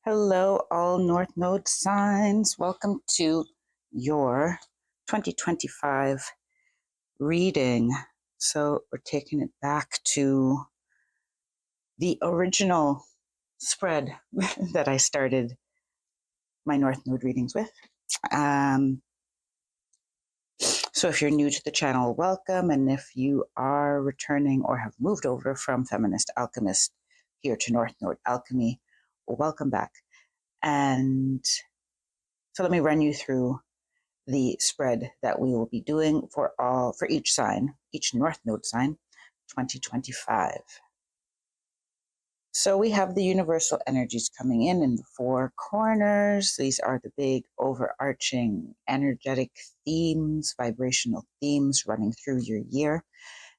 Hello, all North Node signs. Welcome to your 2025 reading. So, we're taking it back to the original spread that I started my North Node readings with. Um, so, if you're new to the channel, welcome. And if you are returning or have moved over from Feminist Alchemist here to North Node Alchemy, welcome back. And so, let me run you through the spread that we will be doing for each sign, each North Node sign, 2025. So we have the universal energies coming in the four corners. These are the big overarching energetic themes, vibrational themes running through your year.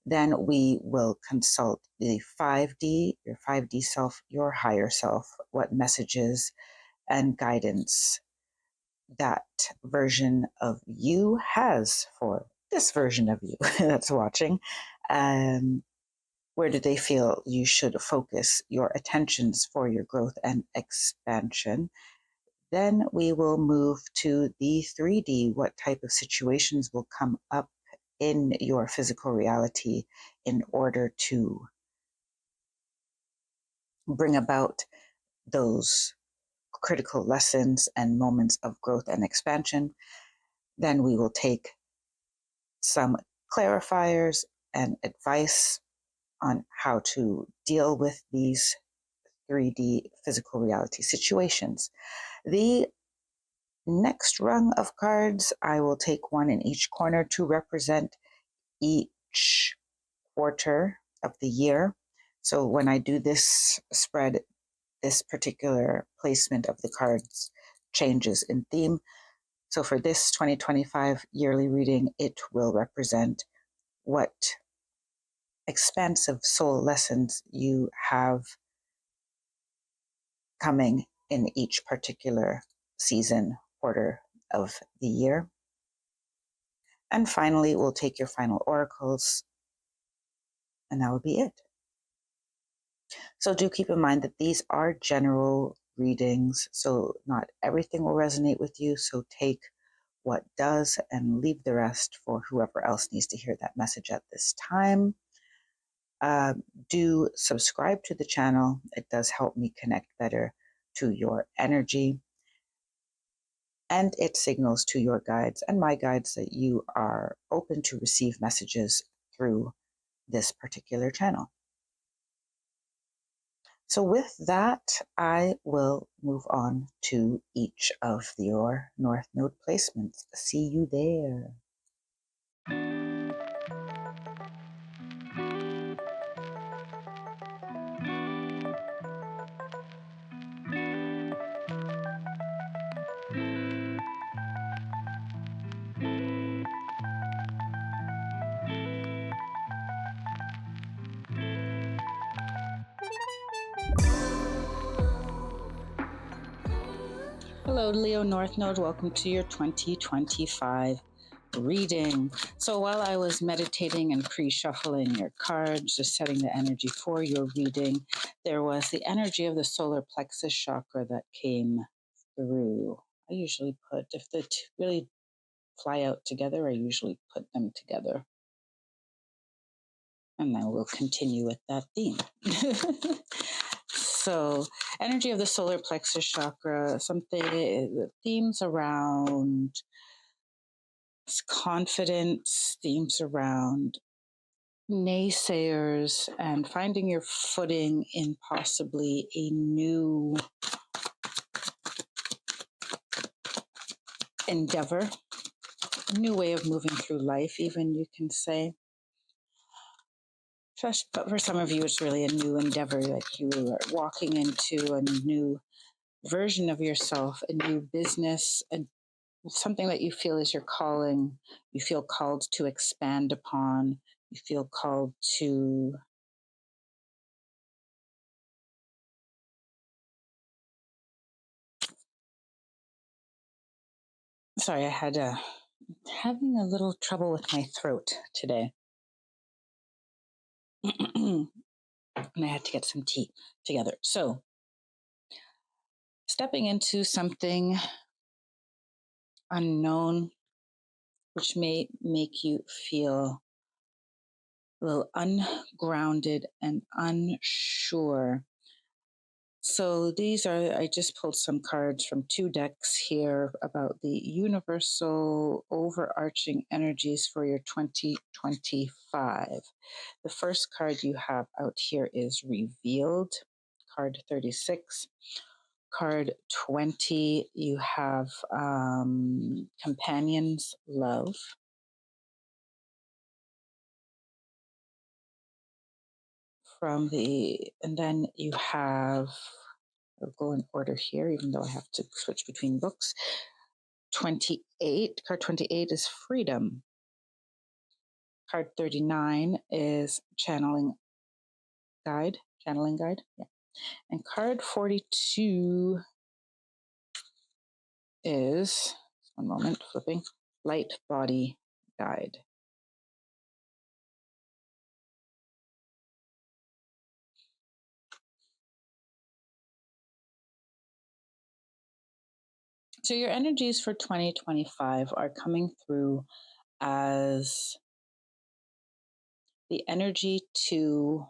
Then we will consult the 5D, your 5D self, your higher self, what messages and guidance that version of you has for this version of you that's watching. Where do they feel you should focus your attentions for your growth and expansion? Then we will move to the 3D. What type of situations will come up in your physical reality in order to bring about those critical lessons and moments of growth and expansion? Then we will take some clarifiers and advice on how to deal with these 3D physical reality situations. The next rung of cards, I will take one in each corner to represent each quarter of the year. So when I do this spread, this particular placement of the cards changes in theme. So for this 2025 yearly reading, it will represent what expansive soul lessons you have coming in each particular season, quarter of the year. And finally, we'll take your final oracles, and that will be it. So do keep in mind that these are general readings, so not everything will resonate with you. So take what does and leave the rest for whoever else needs to hear that message at this time. Do subscribe to the channel. It does help me connect better to your energy. And it signals to your guides and my guides that you are open to receive messages through this particular channel. So with that, I will move on to each of your North Node placements. See you there. Hello, Leo North Node. Welcome to your 2025 reading. So while I was meditating and pre-shuffling your cards, just setting the energy for your reading, there was the energy of the solar plexus chakra that came through. I usually put, if the two really fly out together, I usually put them together. And then we'll continue with that theme. So, energy of the solar plexus chakra, something, themes around confidence, themes around naysayers, and finding your footing in possibly a new endeavor, a new way of moving through life, even you can say. But for some of you, it's really a new endeavor, like you are walking into a new version of yourself, a new business, something that you feel is your calling, you feel called to expand upon, you feel called to sorry, I had having a little trouble with my throat today. And I had to get some tea together. So stepping into something unknown, which may make you feel a little ungrounded and unsure. So I just pulled some cards from two decks here about the universal overarching energies for your 2025. The first card you have out here is Revealed, card 36. Card 20, you have Companions, Love. And then you have, I'll go in order here, even though I have to switch between books. 28, card 28 is Freedom. Card 39 is Channeling Guide. Yeah. And card 42 is, one moment, flipping, Light Body Guide. So your energies for 2025 are coming through as the energy to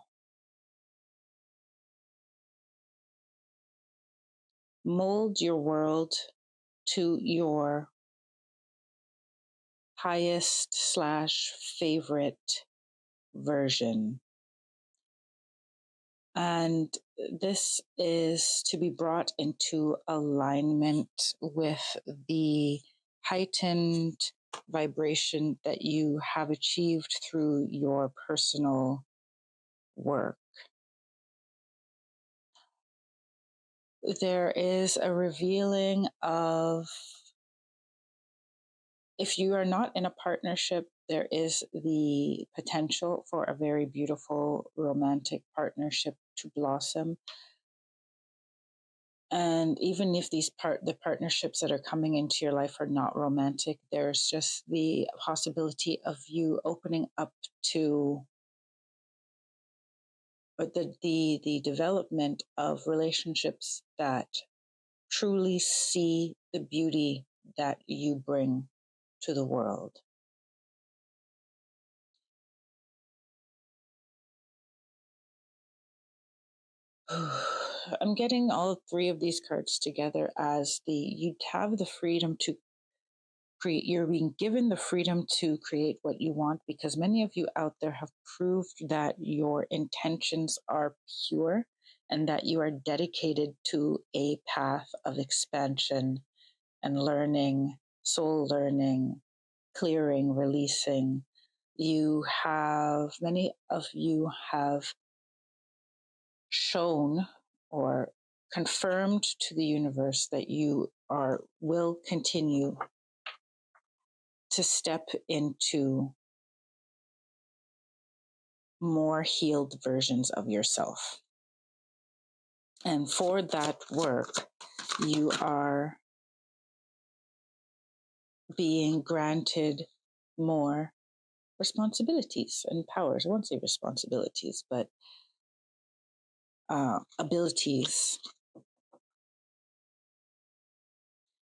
mold your world to your highest / favorite version. And this is to be brought into alignment with the heightened vibration that you have achieved through your personal work. There is a revealing of, if you are not in a partnership, there is the potential for a very beautiful romantic partnership to blossom. And even if the partnerships that are coming into your life are not romantic, there's just the possibility of you opening up to the development of relationships that truly see the beauty that you bring to the world. I'm getting all three of these cards together as you have the freedom to create. You're being given the freedom to create what you want, because many of you out there have proved that your intentions are pure and that you are dedicated to a path of expansion and learning, soul learning, clearing, releasing. Many of you have shown or confirmed to the universe that you will continue to step into more healed versions of yourself. And for that work, you are being granted more responsibilities and powers. I won't say responsibilities, but abilities.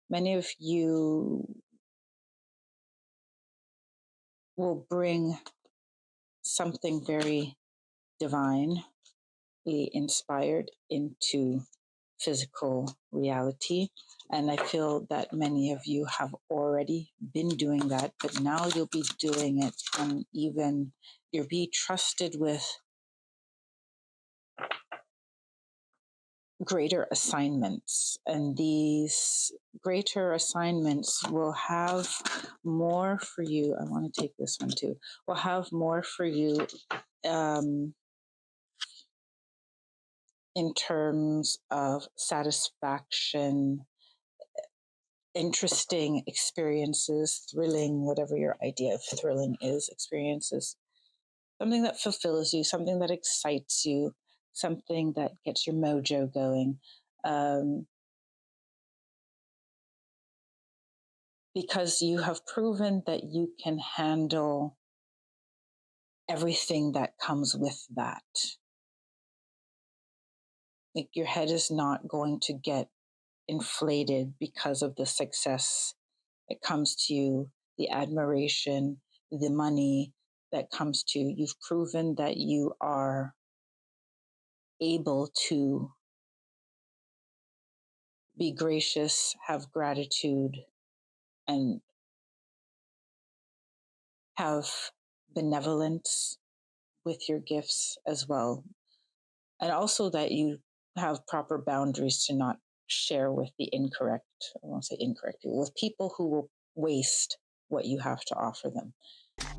Many of you will bring something very divinely inspired into physical reality. And I feel that many of you have already been doing that, but now you'll be doing it, and even you'll be trusted with greater assignments. And these greater assignments will have more for you. I want to take this one too. Will have more for you in terms of satisfaction, interesting experiences, thrilling, whatever your idea of thrilling is, experiences, something that fulfills you, something that excites you, something that gets your mojo going. Because you have proven that you can handle everything that comes with that. Like, your head is not going to get inflated because of the success that comes to you, the admiration, the money that comes to you. You've proven that you are able to be gracious, have gratitude, and have benevolence with your gifts as well. And also that you have proper boundaries to not share with the incorrect, I won't say incorrect people, with people who will waste what you have to offer them.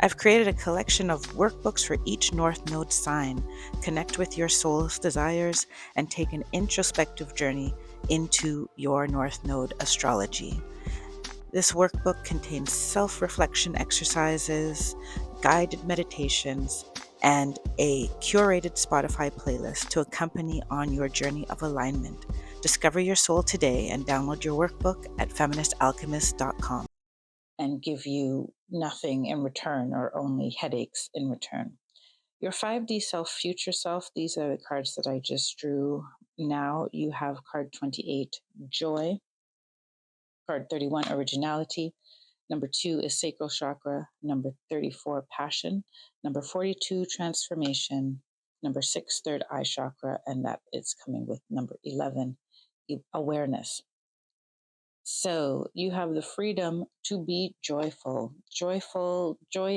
I've created a collection of workbooks for each North Node sign. Connect with your soul's desires and take an introspective journey into your North Node astrology. This workbook contains self-reflection exercises, guided meditations, and a curated Spotify playlist to accompany on your journey of alignment. Discover your soul today and download your workbook at feministalchemist.com. And give you nothing in return or only headaches in return. Your 5D self, future self, these are the cards that I just drew. Now you have card 28, joy, card 31, originality. Number 2 is sacral chakra. Number 34, passion. Number 42, transformation. Number 6, third eye chakra. And that is coming with number 11, awareness. So you have the freedom to be joyful. Joy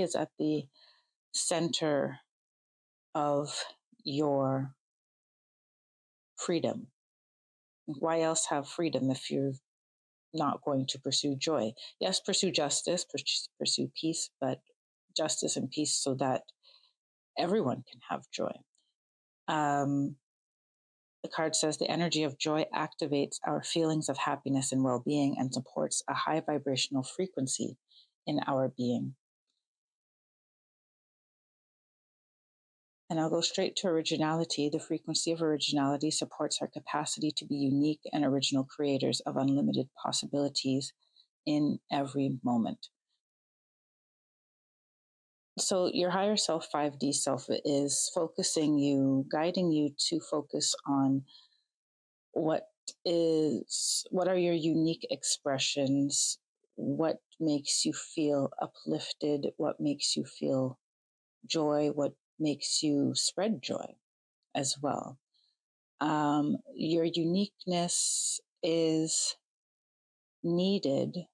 is at the center of your freedom. Why else have freedom if you're not going to pursue joy? Yes, pursue justice, pursue peace, but justice and peace so that everyone can have joy. The card says the energy of joy activates our feelings of happiness and well-being and supports a high vibrational frequency in our being. And I'll go straight to originality. The frequency of originality supports our capacity to be unique and original creators of unlimited possibilities in every moment. So your higher self, 5D self, is focusing you, guiding you to focus on what are your unique expressions, what makes you feel uplifted, what makes you feel joy, what makes you spread joy as well. Your uniqueness is needed.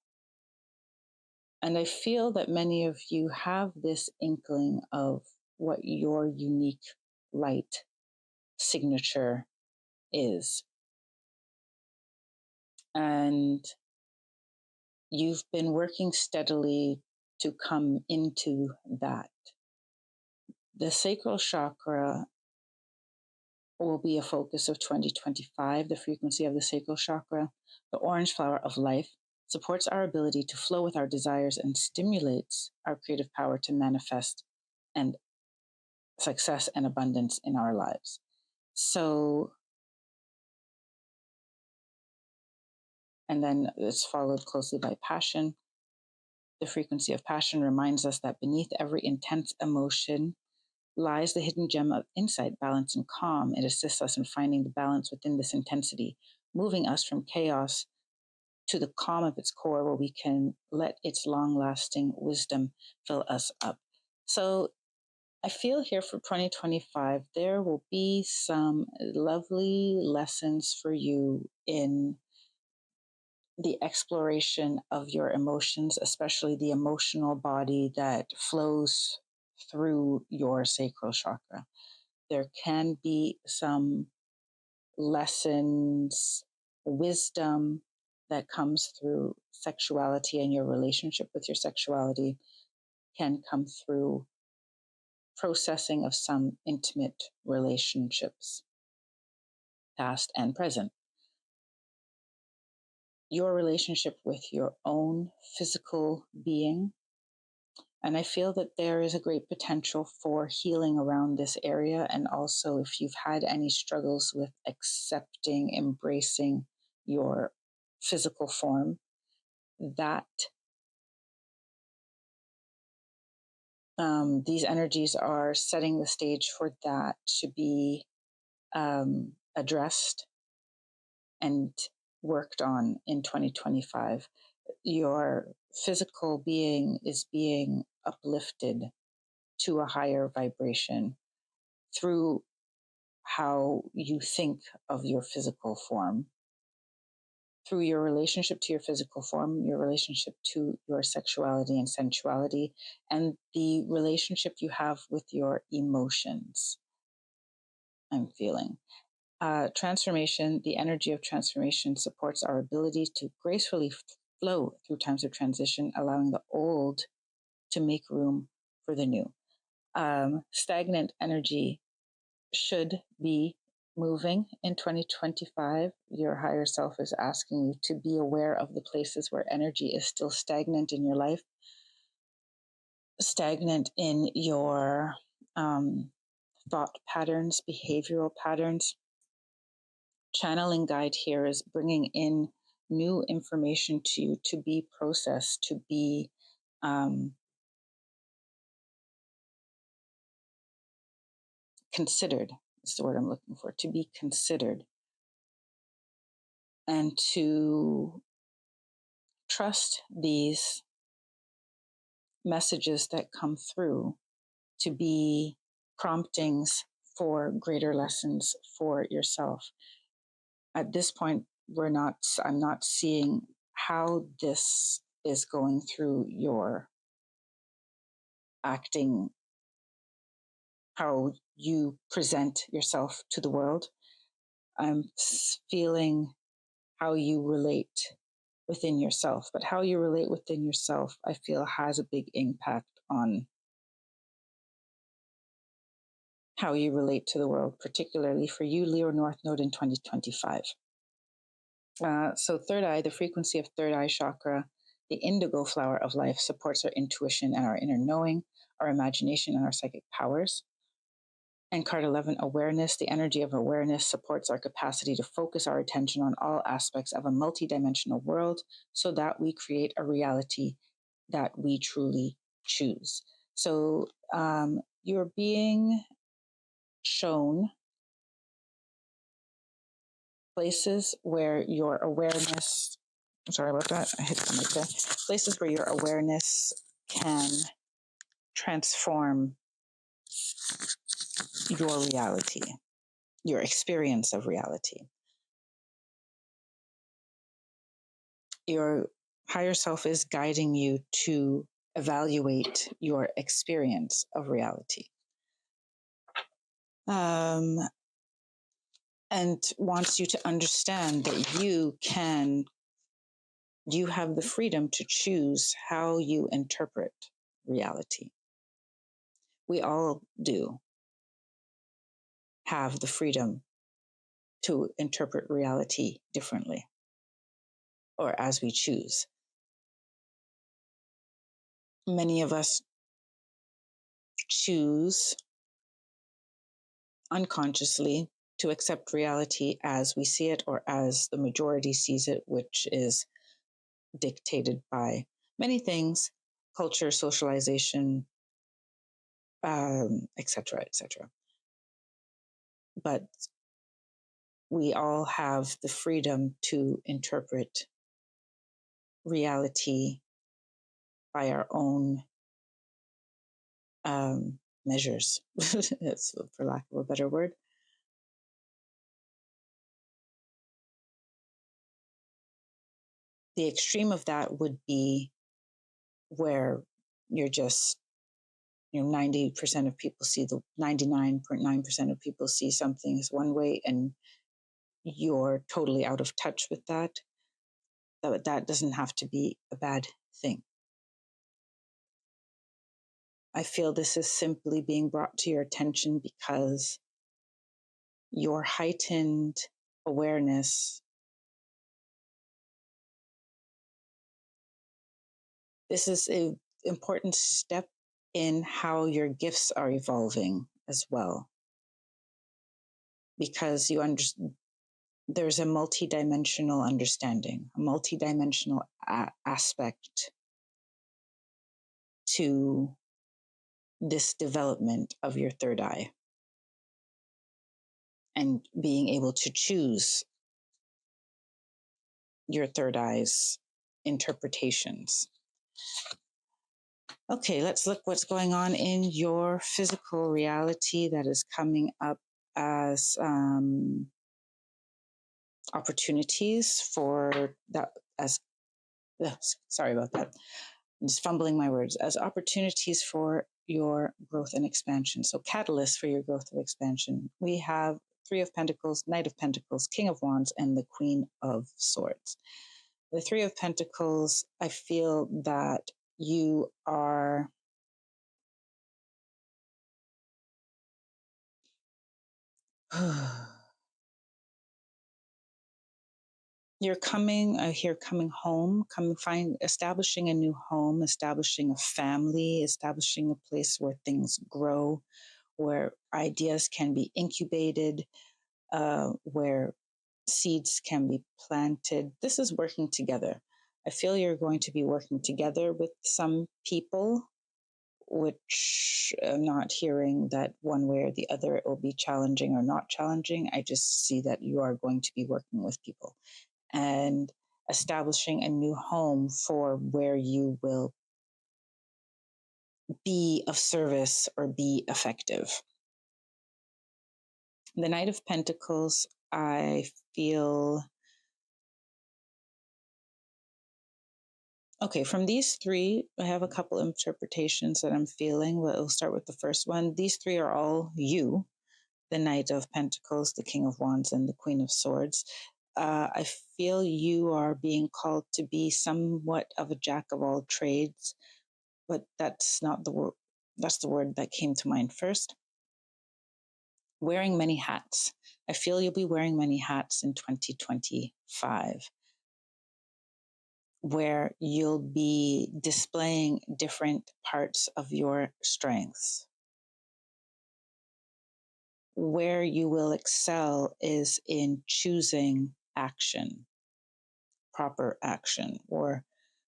And I feel that many of you have this inkling of what your unique light signature is. And you've been working steadily to come into that. The sacral chakra will be a focus of 2025, the frequency of the sacral chakra. The orange flower of life supports our ability to flow with our desires and stimulates our creative power to manifest and success and abundance in our lives. So, and then it's followed closely by passion. The frequency of passion reminds us that beneath every intense emotion lies the hidden gem of insight, balance, and calm. It assists us in finding the balance within this intensity, moving us from chaos to the calm of its core, where we can let its long-lasting wisdom fill us up. So I feel here for 2025, there will be some lovely lessons for you in the exploration of your emotions, especially the emotional body that flows through your sacral chakra. There can be some lessons, wisdom that comes through sexuality, and your relationship with your sexuality can come through processing of some intimate relationships, past and present. Your relationship with your own physical being. And I feel that there is a great potential for healing around this area. And also, if you've had any struggles with accepting, embracing your physical form, that these energies are setting the stage for that to be addressed and worked on in 2025. Your physical being is being uplifted to a higher vibration through how you think of your physical form, through your relationship to your physical form, your relationship to your sexuality and sensuality, and the relationship you have with your emotions. I'm feeling. Transformation, the energy of transformation supports our ability to gracefully flow through times of transition, allowing the old to make room for the new. Stagnant energy should be moving in 2025. Your higher self is asking you to be aware of the places where energy is still stagnant in your life, stagnant in your thought patterns, behavioral patterns. Channeling guide here is bringing in new information to you to be processed, to be considered, is the word I'm looking for, to be considered, and to trust these messages that come through to be promptings for greater lessons for yourself. At this point, I'm not seeing how this is going through your acting, how you present yourself to the world. I'm feeling how you relate within yourself, but how you relate within yourself, I feel, has a big impact on how you relate to the world, particularly for you, Leo North Node in 2025. So third eye, the frequency of third eye chakra, the indigo flower of life, supports our intuition and our inner knowing, our imagination and our psychic powers. And card 11, awareness, the energy of awareness supports our capacity to focus our attention on all aspects of a multidimensional world so that we create a reality that we truly choose. So you're being shown places where your awareness, sorry about that, I hit the mic there, places where your awareness can transform your reality, your experience of reality. Your higher self is guiding you to evaluate your experience of reality. And wants you to understand that you have the freedom to choose how you interpret reality. We all do have the freedom to interpret reality differently or as we choose. Many of us choose unconsciously to accept reality as we see it or as the majority sees it, which is dictated by many things, culture, socialization, etc., etc. But we all have the freedom to interpret reality by our own measures, for lack of a better word. The extreme of that would be where you're just, 90% of people see 99.9% of people see something as one way and you're totally out of touch with that. That doesn't have to be a bad thing. I feel this is simply being brought to your attention because your heightened awareness, this is an important step in how your gifts are evolving as well. Because there's a multidimensional understanding, a multidimensional aspect to this development of your third eye and being able to choose your third eye's interpretations. Okay, let's look what's going on in your physical reality that is coming up as opportunities for that, as sorry about that. I'm just fumbling my words, as opportunities for your growth and expansion. So catalysts for your growth and expansion. We have Three of Pentacles, Knight of Pentacles, King of Wands, and the Queen of Swords. The Three of Pentacles, I feel that you are you're coming, I hear coming home, establishing a new home, establishing a family, establishing a place where things grow, where ideas can be incubated, where seeds can be planted. This is working together. I feel you're going to be working together with some people, which I'm not hearing that one way or the other it will be challenging or not challenging. I just see that you are going to be working with people and establishing a new home for where you will be of service or be effective. The Knight of Pentacles, I feel, okay, from these three, I have a couple interpretations that I'm feeling. We'll start with the first one. These three are all you: the Knight of Pentacles, the King of Wands, and the Queen of Swords. I feel you are being called to be somewhat of a jack of all trades, but that's not the word. That's the word that came to mind first. Wearing many hats. I feel you'll be wearing many hats in 2025, where you'll be displaying different parts of your strengths. Where you will excel is in choosing action, proper action, or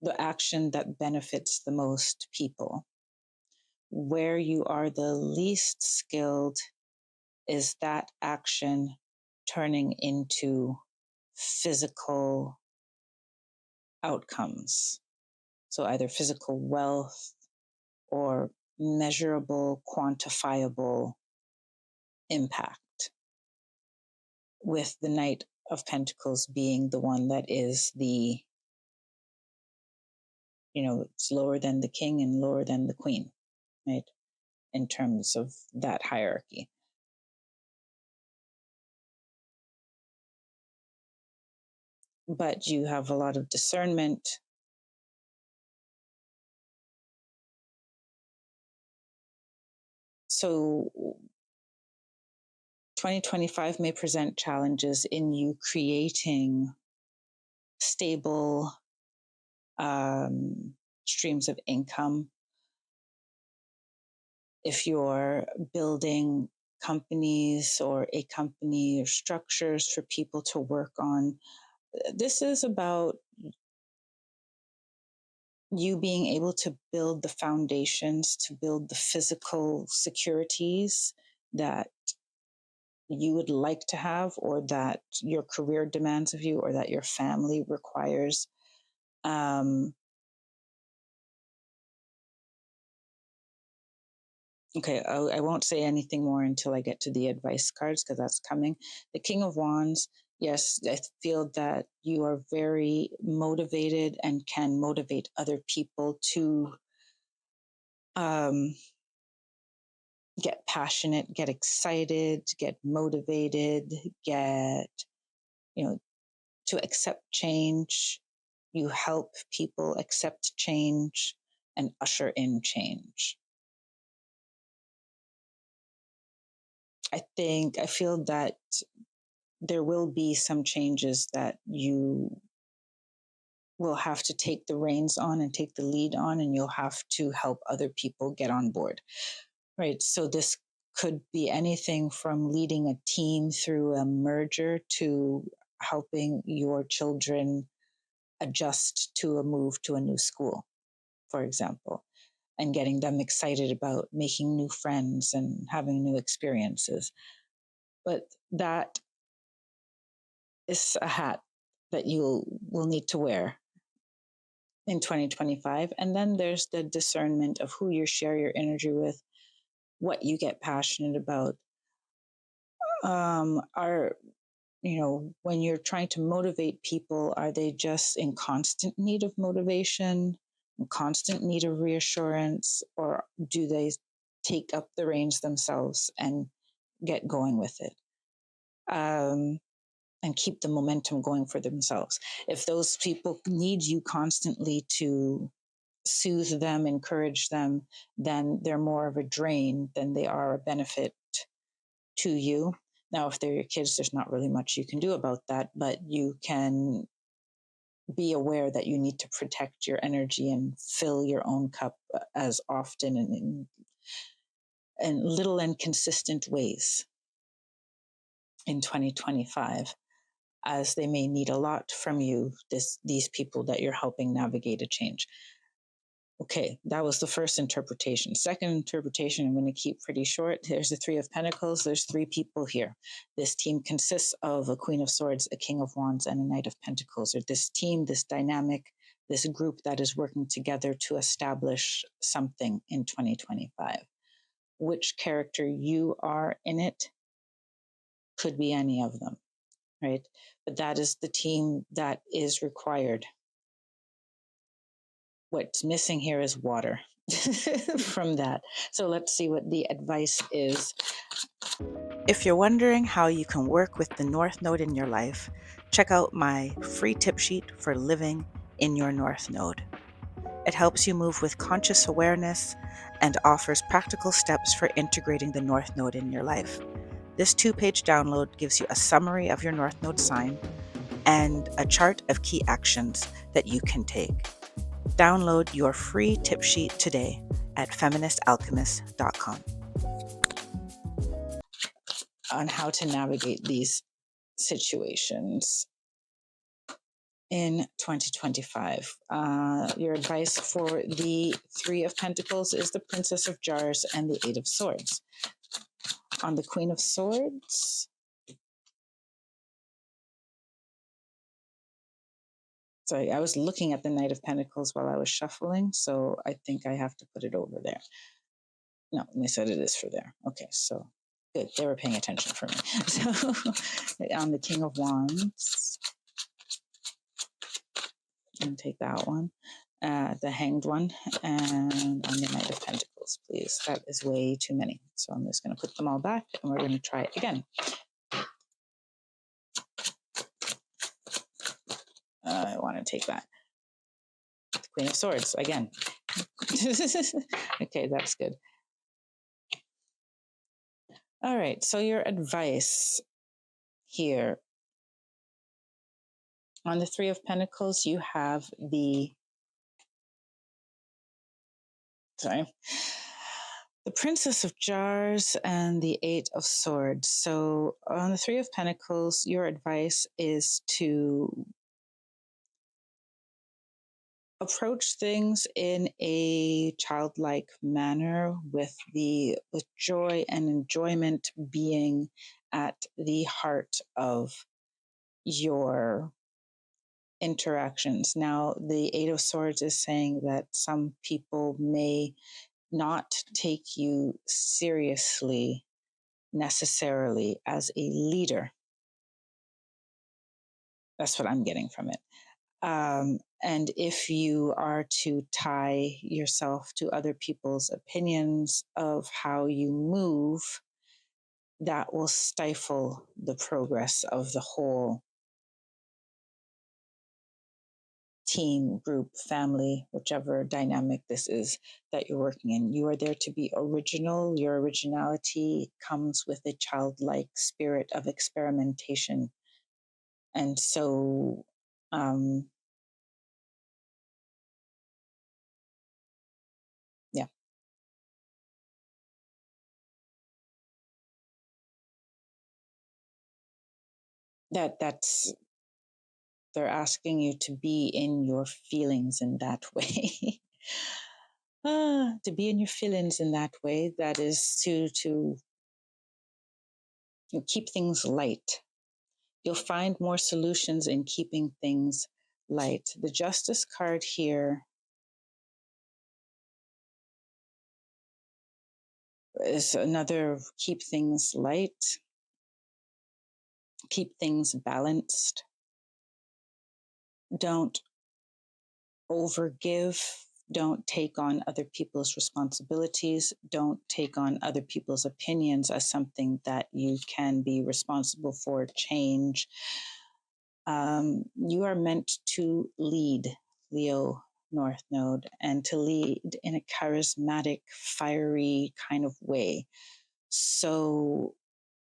the action that benefits the most people. Where you are the least skilled is that action turning into physical outcomes. So either physical wealth or measurable, quantifiable impact, with the Knight of Pentacles being the one that is the, it's lower than the king and lower than the queen, right? In terms of that hierarchy. But you have a lot of discernment. So 2025 may present challenges in you creating stable streams of income. If you're building companies or a company or structures for people to work on, this is about you being able to build the foundations, to build the physical securities that you would like to have, or that your career demands of you, or that your family requires. Okay, I won't say anything more until I get to the advice cards, because that's coming. The King of Wands, yes, I feel that you are very motivated and can motivate other people to get passionate, get excited, get motivated, to accept change. You help people accept change and usher in change. I feel that there will be some changes that you will have to take the reins on and take the lead on, and you'll have to help other people get on board, right? So this could be anything from leading a team through a merger to helping your children adjust to a move to a new school, for example, and getting them excited about making new friends and having new experiences. But that is a hat that you will need to wear in 2025. And then there's the discernment of who you share your energy with, what you get passionate about. Are, when you're trying to motivate people, are they just in constant need of motivation, in constant need of reassurance, or do they take up the reins themselves and get going with it? And keep the momentum going for themselves. If those people need you constantly to soothe them, encourage them, then they're more of a drain than they are a benefit to you. Now, if they're your kids, there's not really much you can do about that, but you can be aware that you need to protect your energy and fill your own cup as often and in little and consistent ways in 2025, as they may need a lot from you, these people that you're helping navigate a change. Okay, that was the first interpretation. Second interpretation, I'm going to keep pretty short. There's the Three of Pentacles. There's three people here. This team consists of a Queen of Swords, a King of Wands, and a Knight of Pentacles. Or this team, this dynamic, this group that is working together to establish something in 2025. Which character you are in it could be any of them, right? But that is the team that is required. What's missing here is water from that. So let's see what the advice is. If you're wondering how you can work with the North Node in your life, check out my free tip sheet for living in your North Node. It helps you move with conscious awareness and offers practical steps for integrating the North Node in your life. This 2-page download gives you a summary of your North Node sign and a chart of key actions that you can take. Download your free tip sheet today at feministalchemist.com on how to navigate these situations in 2025. Your advice for the Three of Pentacles is the Princess of Jars and the Eight of Swords. On the Queen of Swords, sorry, I was looking at the Knight of Pentacles while I was shuffling, so I think I have to put it over there. No, they said it is for there. Okay, so good. They were paying attention for me. So on the King of Wands, and take that one, the Hanged one, and on the Knight of Pentacles, please. That is way too many. So I'm just going to put them all back, and we're going to try it again. I want to take that. The Queen of Swords again. Okay, that's good. All right, so your advice here. On the Three of Pentacles, you have the Princess of Jars and the Eight of Swords. So on the Three of Pentacles, your advice is to approach things in a childlike manner with joy and enjoyment being at the heart of your interactions. Now, the Eight of Swords is saying that some people may not take you seriously necessarily as a leader. That's what I'm getting from it. And if you are to tie yourself to other people's opinions of how you move, that will stifle the progress of the whole team, group, family, whichever dynamic this is that you're working in. You are there to be original. Your originality comes with a childlike spirit of experimentation. And so, yeah, that's they're asking you to be in your feelings in that way. To be in your feelings in that way, that is to keep things light, You'll find more solutions in keeping things light. The Justice card here is another keep things light, keep things balanced. Don't overgive. Don't take on other people's responsibilities. Don't take on other people's opinions as something that you can be responsible for. Change. You are meant to lead, Leo North Node, and to lead in a charismatic, fiery kind of way. So,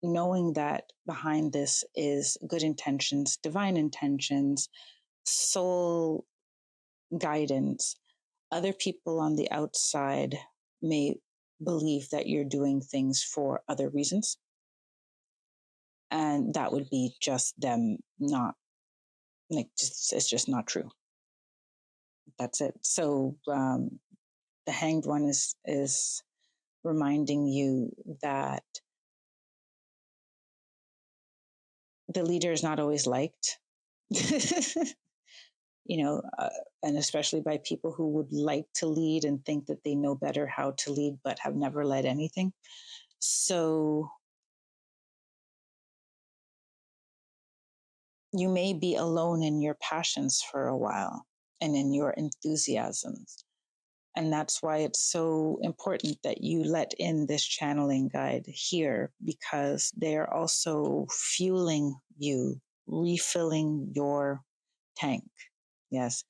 knowing that behind this is good intentions, divine intentions, soul guidance, other people on the outside may believe that you're doing things for other reasons. And that would be just them not, like, it's just not true. That's it. So the Hanged One is reminding you that the leader is not always liked. And especially by people who would like to lead and think that they know better how to lead, but have never led anything. So you may be alone in your passions for a while and in your enthusiasms. And that's why it's so important that you let in this channeling guide here, because they're also fueling you, refilling your tank. Yes.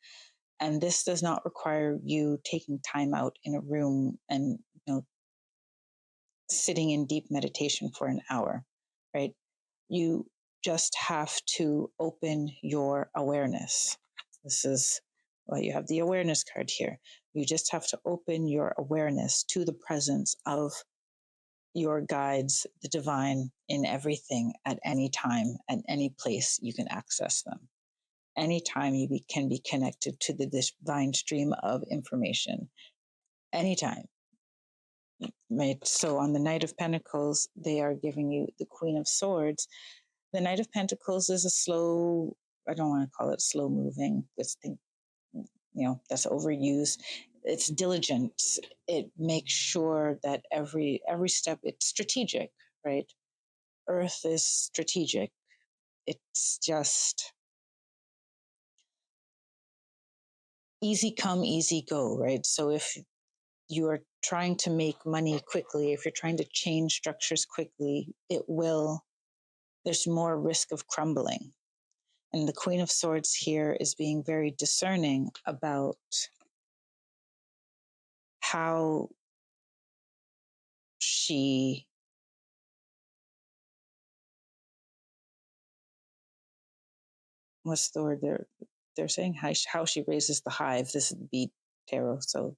And this does not require you taking time out in a room and, sitting in deep meditation for an hour, right? You just have to open your awareness. This is why you have the awareness card here. You just have to open your awareness to the presence of your guides, the divine, in everything at any time, at any place you can access them. Anytime you can be connected to the divine stream of information. Anytime. Right. So on the Knight of Pentacles, they are giving you the Queen of Swords. The Knight of Pentacles is a slow, I don't want to call it slow moving, because that's overused. It's diligent. It makes sure that every step, it's strategic, right? Earth is strategic. It's just easy come, easy go, right? So if you are trying to make money quickly, if you're trying to change structures quickly, there's more risk of crumbling. And the Queen of Swords here is being very discerning about how she what's the word they're saying, how she raises the hive. This would be tarot. So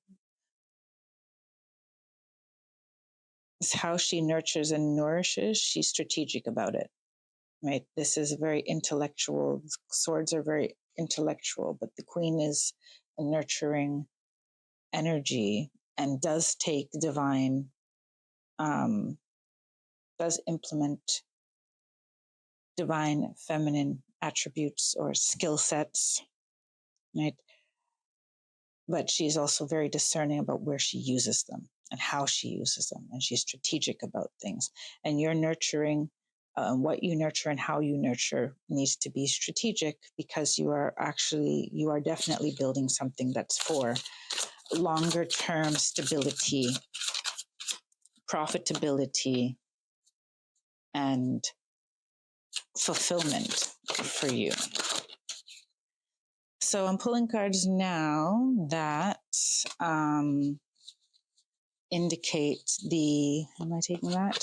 it's how she nurtures and nourishes. She's strategic about it, right? This is a very intellectual. Swords are very intellectual, but the Queen is a nurturing energy and does take divine, does implement divine feminine attributes or skill sets, right? But she's also very discerning about where she uses them and how she uses them. And she's strategic about things. And your nurturing, what you nurture and how you nurture needs to be strategic, because you are definitely building something that's for longer term stability, profitability, and fulfillment for you. So I'm pulling cards now that indicate am I taking that?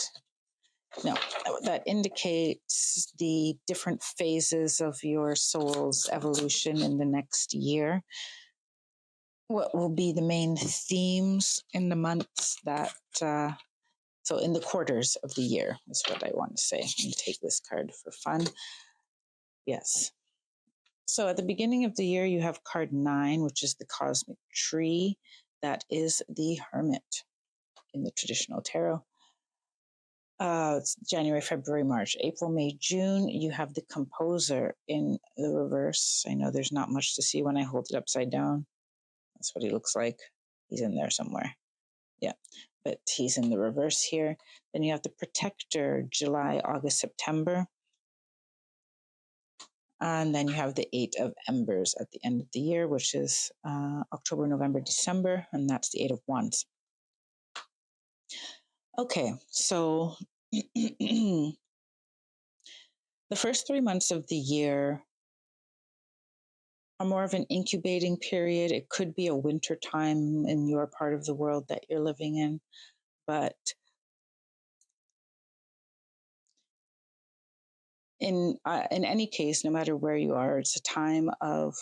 No, that indicates the different phases of your soul's evolution in the next year. What will be the main themes in the months so in the quarters of the year is what I want to say. And take this card for fun. Yes. So at the beginning of the year, you have card 9, which is the cosmic tree. That is the Hermit in the traditional tarot. It's January, February, March, April, May, June. You have the composer in the reverse. I know there's not much to see when I hold it upside down. That's what he looks like. He's in there somewhere. Yeah, but he's in the reverse here. Then you have the protector, July, August, September. And then you have the Eight of Embers at the end of the year, which is October, November, December. And that's the Eight of Wands. Okay, so the first 3 months of the year are more of an incubating period. It could be a winter time in your part of the world that you're living in, but in any case, no matter where you are, it's a time of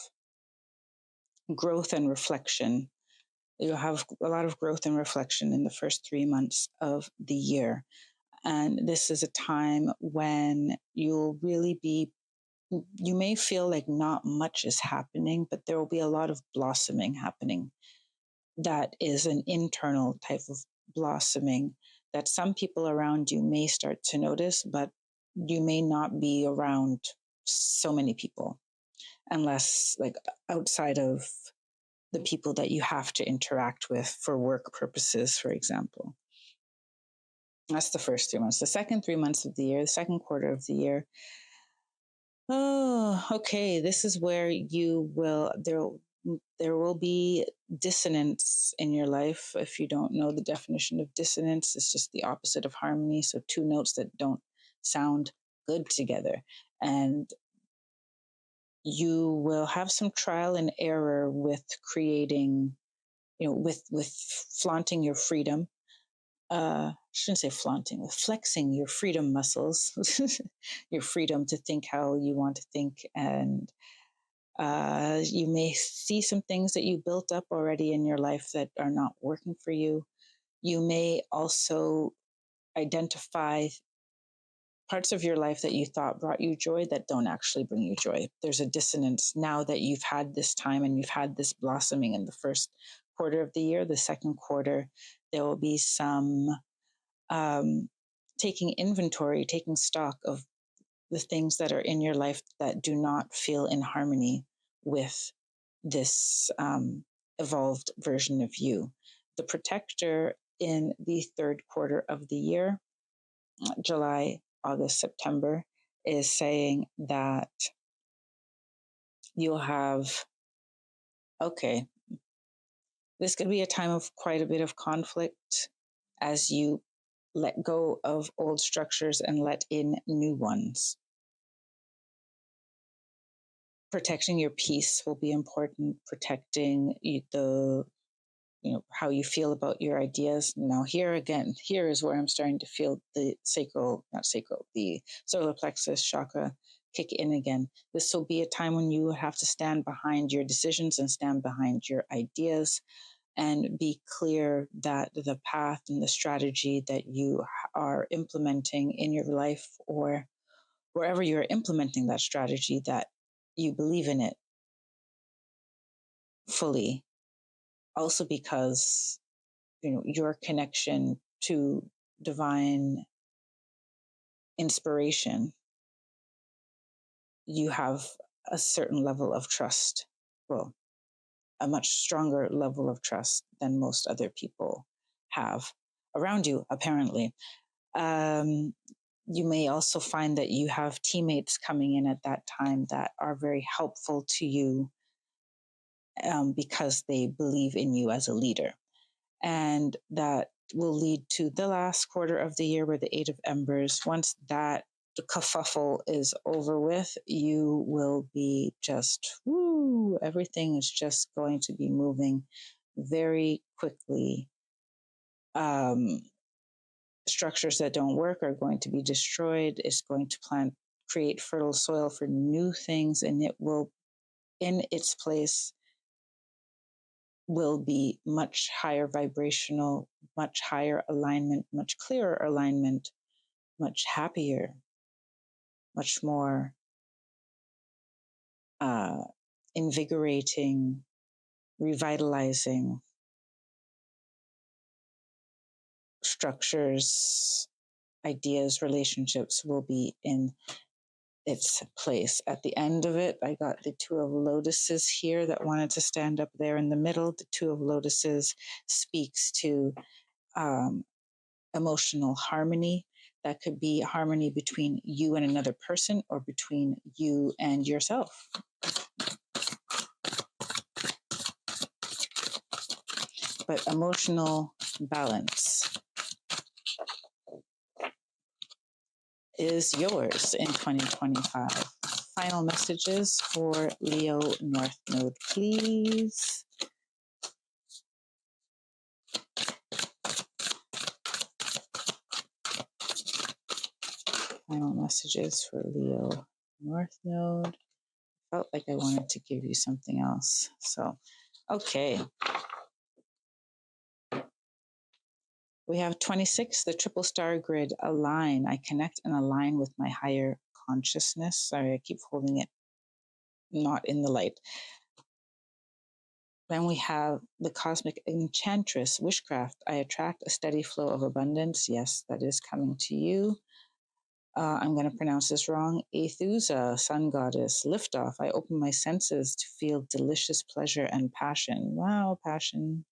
growth and reflection. You'll have a lot of growth and reflection in the first 3 months of the year. And this is a time when you'll really be, you may feel like not much is happening, but there will be a lot of blossoming happening. That is an internal type of blossoming that some people around you may start to notice, but you may not be around so many people unless, like, outside of the people that you have to interact with for work purposes, for example. That's the first 3 months. The second 3 months of the year, the second quarter of the year, oh, okay, this is where there will be dissonance in your life. If you don't know the definition of dissonance, it's just the opposite of harmony. So two notes that don't sound good together. And you will have some trial and error with creating, with flaunting your freedom. I shouldn't say flaunting, with flexing your freedom muscles, your freedom to think how you want to think. And you may see some things that you built up already in your life that are not working for you. You may also identify parts of your life that you thought brought you joy that don't actually bring you joy. There's a dissonance now that you've had this time and you've had this blossoming in the first quarter of the year. The second quarter, there will be some taking inventory, taking stock of the things that are in your life that do not feel in harmony with this evolved version of you. The protector in the third quarter of the year, July, August, September, is saying that you'll have, okay, this could be a time of quite a bit of conflict as you let go of old structures and let in new ones. Protecting your peace will be important. Protecting how you feel about your ideas. Now, here is where I'm starting to feel the the solar plexus chakra kick in again. This will be a time when you have to stand behind your decisions and stand behind your ideas and be clear that the path and the strategy that you are implementing in your life, or wherever you're implementing that strategy, that you believe in it fully. Also because, your connection to divine inspiration, you have a certain level of trust. Well, a much stronger level of trust than most other people have around you, apparently. You may also find that you have teammates coming in at that time that are very helpful to you because they believe in you as a leader. And that will lead to the last quarter of the year where the Eight of Embers, once that kerfuffle is over with, you will be just, everything is just going to be moving very quickly. Structures that don't work are going to be destroyed. It's going to create fertile soil for new things, and it will, in its place, will be much higher vibrational, much higher alignment, much clearer alignment, much happier, much more invigorating, revitalizing structures ideas, relationships will be in its place. At the end of it, I got the Two of Lotuses here that wanted to stand up there in the middle. The Two of Lotuses speaks to emotional harmony. That could be harmony between you and another person or between you and yourself. But emotional balance is yours in 2025. Final messages for Leo North Node, please. Final messages for Leo North Node. Felt like I wanted to give you something else. So, okay. We have 26, the triple star grid, align. I connect and align with my higher consciousness. Sorry, I keep holding it not in the light. Then we have the cosmic enchantress, witchcraft. I attract a steady flow of abundance. Yes, that is coming to you. I'm going to pronounce this wrong. Aethusa, sun goddess, liftoff. I open my senses to feel delicious pleasure and passion. Wow, passion.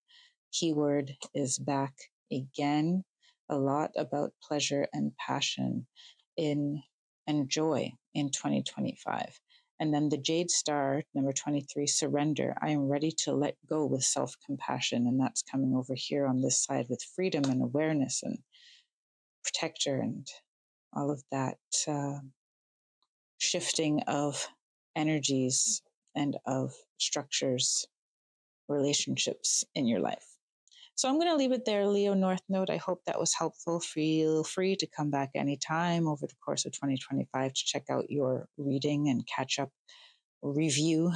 Keyword is back again. A lot about pleasure and passion and joy in 2025. And then the Jade Star, number 23, surrender. I am ready to let go with self-compassion. And that's coming over here on this side with freedom and awareness and protector and all of that shifting of energies and of structures, relationships in your life. So I'm going to leave it there, Leo North Node. I hope that was helpful. Feel free to come back anytime over the course of 2025 to check out your reading and catch up, review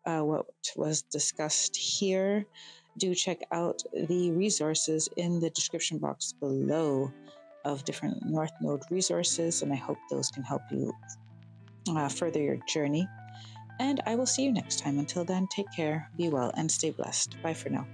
what was discussed here. Do check out the resources in the description box below of different North Node resources, and I hope those can help you further your journey. And I will see you next time. Until then, take care, be well, and stay blessed. Bye for now.